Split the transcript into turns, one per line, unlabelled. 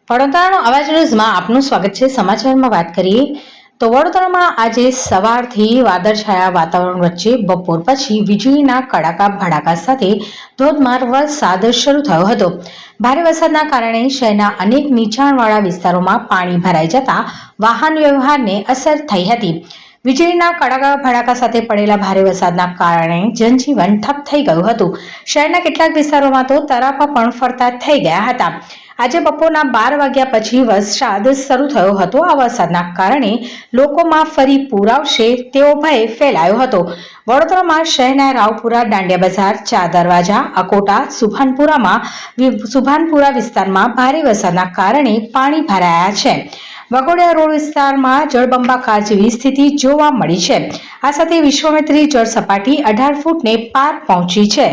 વડોદરાનો અવાજ ન્યૂઝમાં આપનું સ્વાગત છે। સમાચારમાં વાત કરીએ તો વડોદરામાં આજે સવારથી વાદળછાયા વાતાવરણ વચ્ચે બપોર પછી વીજળીના કડાકા ભડાકા સાથે ધોધમાર વરસાદ શરૂ થયો હતો। ભારે વરસાદના કારણે શહેરના અનેક નીચાણવાળા વિસ્તારોમાં પાણી ભરાઈ જતા વાહન વ્યવહારને અસર થઈ હતી। વીજળીના કડાકા ભડાકા સાથે પડેલા ભારે વરસાદના કારણે જનજીવન ઠપ થઈ ગયું હતું। શહેરના કેટલાક વિસ્તારોમાં તો તરાપા પણ ફરતા થઈ ગયા હતા। આજે બપોરના 12 વાગ્યા પછી વરસાદ શરૂ થયો હતો। આ વરસાદના કારણે લોકોમાં ફરી પૂર આવશે તેવો ભય ફેલાયો હતો। વડોદરામાં શહેરના રાવપુરા, દાંડિયા બજાર, ચાર દરવાજા, અકોટા, સુભાનપુરા વિસ્તારમાં ભારે વરસાદના કારણે પાણી ભરાયા છે। વાઘોડિયા રોડ વિસ્તારમાં જળબંબાકાર જેવી સ્થિતિ જોવા મળી છે। આ સાથે વિશ્વામિત્રી જળ સપાટી 18 ફૂટને પાર પહોંચી છે।